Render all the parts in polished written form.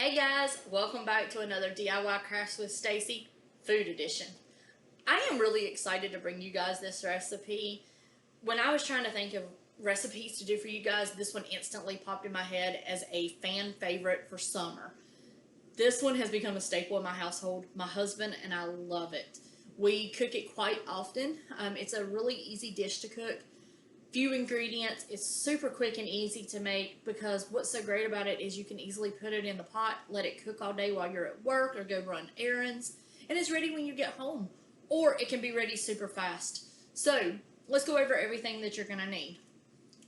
Hey guys, welcome back to another DIY Crafts with Stacey Food Edition. I am really excited to bring you guys this recipe. When I was trying to think of recipes to do for you guys, this one instantly popped in my head as a fan favorite for summer. This one has become a staple in my household. My husband and I love it. We cook it quite often. It's a really easy dish to cook. Few ingredients. It's super quick and easy to make because what's so great about it is you can easily put it in the pot, let it cook all day while you're at work or go run errands, and it's ready when you get home. Or it can be ready super fast. So let's go over everything that you're going to need.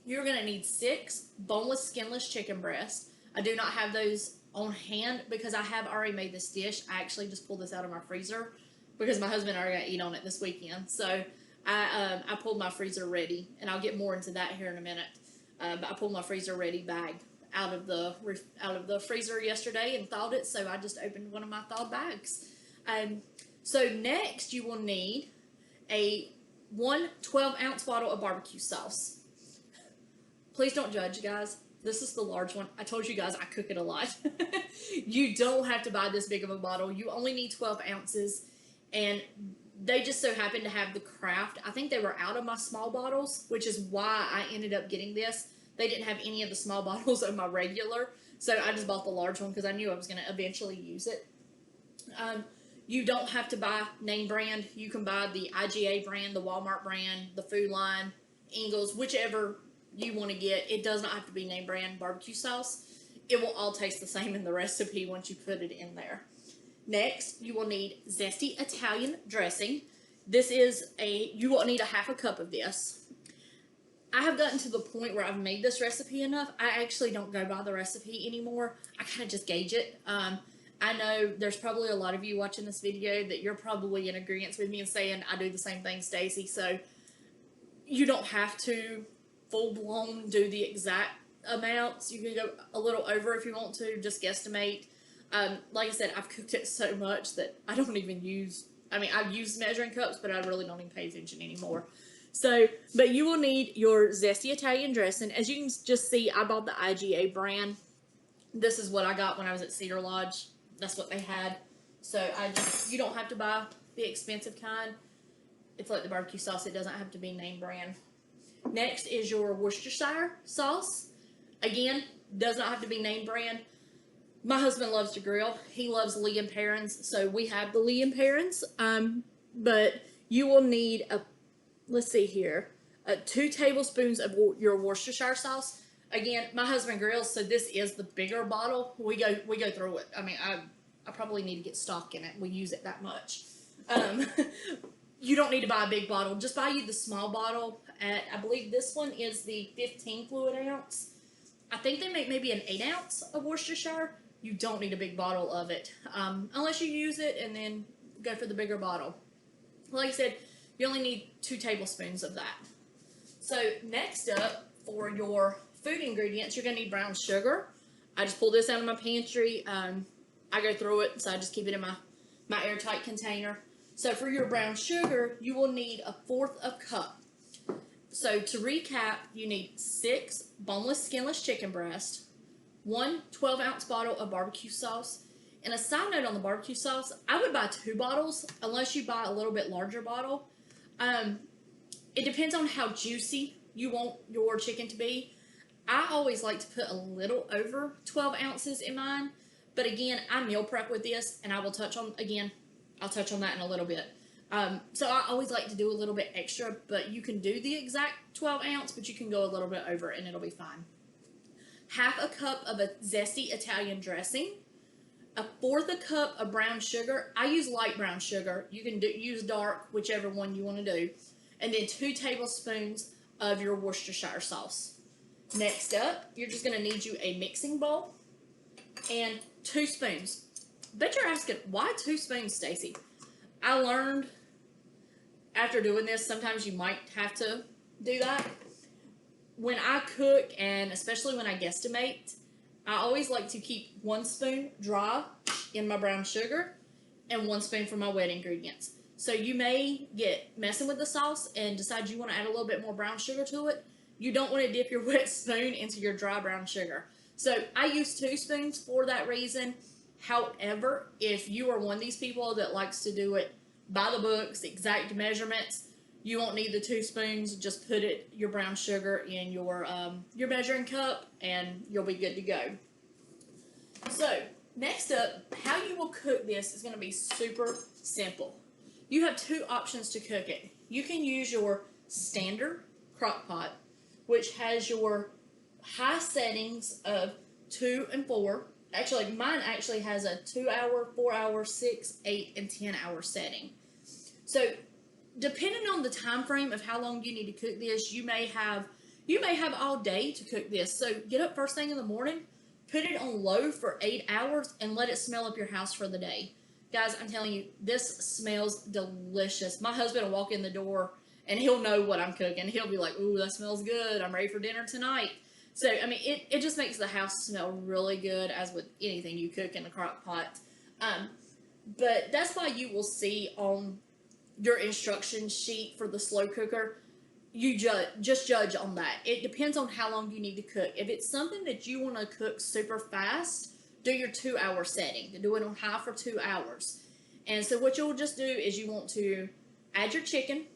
You're going to need 6 boneless, skinless chicken breasts. I do not have those on hand because I have already made this dish. I actually just pulled this out of my freezer because my husband already got to eat on it this weekend. So I pulled my freezer ready, and I'll get more into that here in a minute. But I pulled my freezer ready bag out of the freezer yesterday and thawed it, so I just opened one of my thawed bags. So next you will need a 12-ounce bottle of barbecue sauce. Please don't judge, guys. This is the large one. I told you guys I cook it a lot. You don't have to buy this big of a bottle. You only need 12 ounces, and they just so happened to have the Kraft. I think they were out of my small bottles, which is why I ended up getting this. They didn't have any of the small bottles of my regular, so I just bought the large one because I knew I was going to eventually use it. You don't have to buy name brand. You can buy the IGA brand, the Walmart brand, the Food Line, Ingles, whichever you want to get. It does not have to be name brand barbecue sauce. It will all taste the same in the recipe once you put it in there. Next, you will need Zesty Italian dressing. You will need a half a cup of this. I have gotten to the point where I've made this recipe enough. I actually don't go by the recipe anymore. I kind of just gauge it. I know there's probably a lot of you watching this video that you're probably in agreement with me and saying I do the same thing, Stacey. So you don't have to full-blown do the exact amounts. You can go a little over if you want to, just guesstimate. Like I said, I've cooked it so much that I don't even I've used measuring cups, but I really don't even pay attention anymore. So, but you will need your Zesty Italian dressing. As you can just see, I bought the IGA brand. This is what I got when I was at Cedar Lodge. That's what they had. So you don't have to buy the expensive kind. It's like the barbecue sauce. It doesn't have to be name brand. Next is your Worcestershire sauce. Again, does not have to be name brand. My husband loves to grill. He loves Lee & Perrins, so we have the Lee & Perrins. But you will need let's see here, 2 tablespoons of your Worcestershire sauce. Again, my husband grills, so this is the bigger bottle. We go through it. I probably need to get stock in it. We use it that much. You don't need to buy a big bottle. Just buy you the small bottle. I believe this one is the 15 fluid ounce. I think they make maybe an 8 ounce of Worcestershire. You don't need a big bottle of it unless you use it and then go for the bigger bottle. Like I said, you only need 2 tablespoons of that. So next up, for your food ingredients, you're going to need brown sugar. I just pulled this out of my pantry. I go through it, so I just keep it in my airtight container. So for your brown sugar, you will need 1/4 cup. So to recap, you need 6 boneless, skinless chicken breasts, 1 12-ounce bottle of barbecue sauce. And a side note on the barbecue sauce, I would buy 2 bottles unless you buy a little bit larger bottle. It depends on how juicy you want your chicken to be. I always like to put a little over 12 ounces in mine. But again, I meal prep with this, and I will touch on that in a little bit. So I always like to do a little bit extra, but you can do the exact 12 ounce, but you can go a little bit over it and it'll be fine. 1/2 cup of a Zesty Italian dressing, 1/4 cup of brown sugar. I use light brown sugar. You can use dark, whichever one you want to do. And then 2 tablespoons of your Worcestershire sauce. Next up, you're just going to need you a mixing bowl and 2 spoons. Bet you're asking, why 2 spoons, Stacey? I learned after doing this, sometimes you might have to do that. When I cook, and especially when I guesstimate, I always like to keep 1 spoon dry in my brown sugar and 1 spoon for my wet ingredients. So you may get messing with the sauce and decide you want to add a little bit more brown sugar to it. You don't want to dip your wet spoon into your dry brown sugar. So I use 2 spoons for that reason. However, if you are one of these people that likes to do it by the books, exact measurements, you won't need the 2 spoons. Just put your brown sugar in your measuring cup, and you'll be good to go. So next up, how you will cook this is going to be super simple. You have 2 options to cook it. You can use your standard crock pot, which has your high settings of 2 and 4. Actually, mine actually has a 2-hour, 4-hour, 6, 8, and 10-hour setting. So depending on the time frame of how long you need to cook this, you may have all day to cook this. So get up first thing in the morning, put it on low for 8 hours, and let it smell up your house for the day. Guys, I'm telling you, this smells delicious. My husband will walk in the door and he'll know what I'm cooking. He'll be like, "Ooh, that smells good. I'm ready for dinner tonight." So, I mean, it just makes the house smell really good, as with anything you cook in a crock pot. But that's why you will see on your instruction sheet for the slow cooker, you just judge on that. It depends on how long you need to cook. If it's something that you want to cook super fast, do your 2-hour setting. Do it on high for 2 hours. And so what you'll just do is you want to add your chicken,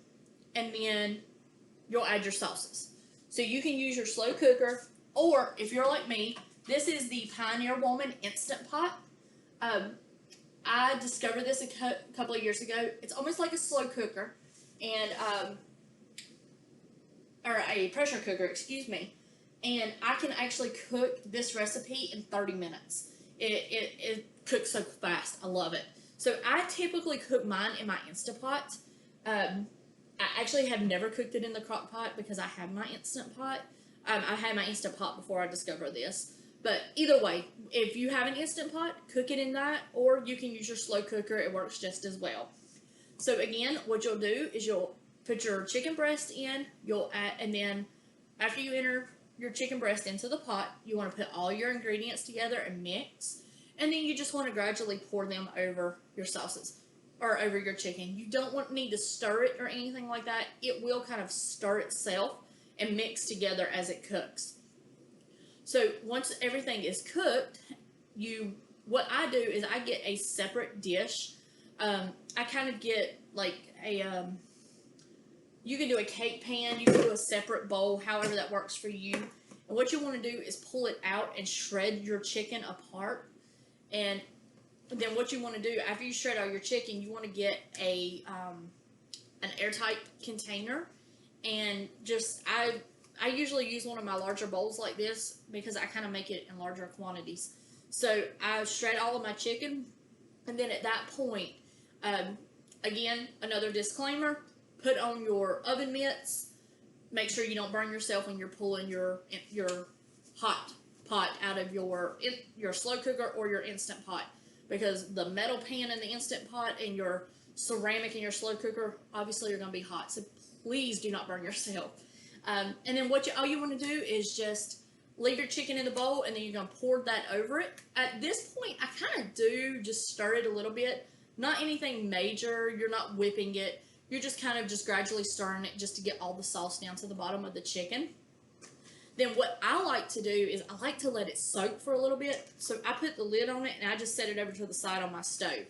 and then you'll add your sauces. So you can use your slow cooker, or if you're like me, this is the Pioneer Woman Instant Pot. I discovered this a couple of years ago. It's almost like a slow cooker, and or a pressure cooker, excuse me. And I can actually cook this recipe in 30 minutes. It cooks so fast. I love it. So I typically cook mine in my Instant Pot. I actually have never cooked it in the crock pot because I have my Instant Pot. I had my Instant Pot before I discovered this. But either way, if you have an Instant Pot, cook it in that, or you can use your slow cooker. It works just as well. So again, what you'll do is you'll put your chicken breast in. And then after you enter your chicken breast into the pot, you want to put all your ingredients together and mix. And then you just want to gradually pour them over your sauces or over your chicken. You don't need to stir it or anything like that. It will kind of stir itself and mix together as it cooks. So once everything is cooked, what I do is I get a separate dish. I kind of get like you can do a cake pan, you can do a separate bowl, however that works for you. And what you want to do is pull it out and shred your chicken apart. And then what you want to do after you shred all your chicken, you want to get an airtight container, and I usually use one of my larger bowls like this because I kind of make it in larger quantities. So I shred all of my chicken, and then at that point, again, another disclaimer, put on your oven mitts. Make sure you don't burn yourself when you're pulling your hot pot out of your slow cooker or your Instant Pot, because the metal pan in the Instant Pot and your ceramic in your slow cooker obviously are going to be hot. So please do not burn yourself. And then all you want to do is just leave your chicken in the bowl, and then you're going to pour that over it. At this point, I kind of do just stir it a little bit. Not anything major. You're not whipping it. You're just kind of just gradually stirring it just to get all the sauce down to the bottom of the chicken. Then what I like to do is I like to let it soak for a little bit. So I put the lid on it, and I just set it over to the side on my stove.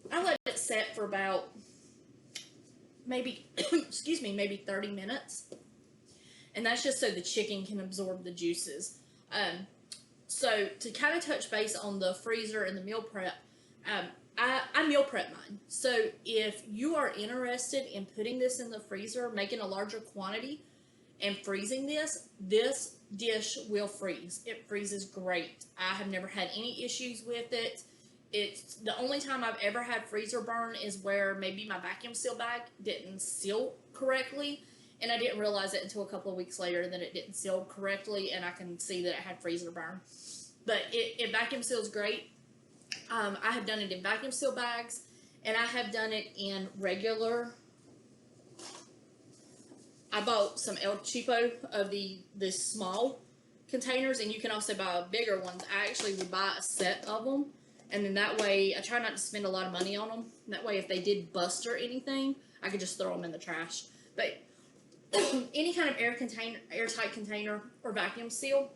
I let it set for about maybe 30 minutes. And that's just so the chicken can absorb the juices. So to kind of touch base on the freezer and the meal prep, I meal prep mine. So if you are interested in putting this in the freezer, making a larger quantity, and freezing this dish will freeze. It freezes great. I have never had any issues with it. It's the only time I've ever had freezer burn is where maybe my vacuum seal bag didn't seal correctly, and I didn't realize it until a couple of weeks later that it didn't seal correctly, and I can see that it had freezer burn. But it vacuum seals great. I have done it in vacuum seal bags, and I have done it in regular. I bought some El Cheapo of the small containers, and you can also buy bigger ones. I actually would buy a set of them, and then that way I try not to spend a lot of money on them. That way, if they did bust or anything, I could just throw them in the trash. But any kind of airtight container or vacuum seal,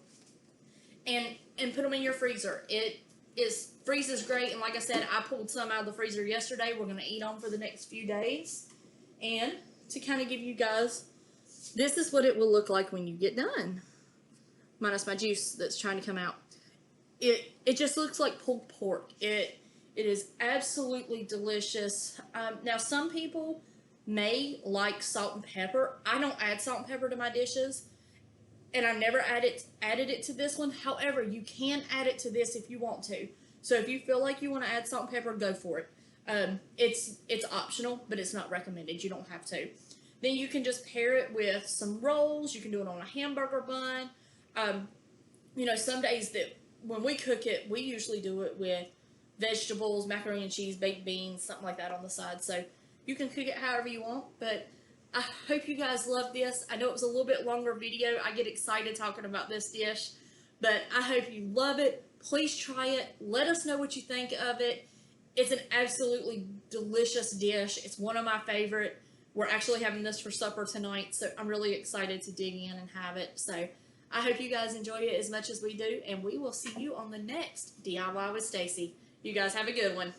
and put them in your freezer. It is freezes great, and like I said, I pulled some out of the freezer yesterday. We're gonna eat them for the next few days, and to kind of give you guys, this is what it will look like when you get done. Minus my juice that's trying to come out. It just looks like pulled pork. It is absolutely delicious. Now some people may like salt and pepper. I don't add salt and pepper to my dishes, and I've never added it to this one. However, you can add it to this if you want to. So if you feel like you want to add salt and pepper, go for it. It's optional, but it's not recommended. You don't have to. Then you can just pair it with some rolls. You can do it on a hamburger bun. You know, some days that when we cook it, we usually do it with vegetables, macaroni and cheese, baked beans, something like that on the side. So you can cook it however you want, but I hope you guys love this. I know it was a little bit longer video. I get excited talking about this dish, but I hope you love it. Please try it. Let us know what you think of it. It's an absolutely delicious dish. It's one of my favorite. We're actually having this for supper tonight, so I'm really excited to dig in and have it. So I hope you guys enjoy it as much as we do, and we will see you on the next DIY with Stacey. You guys have a good one.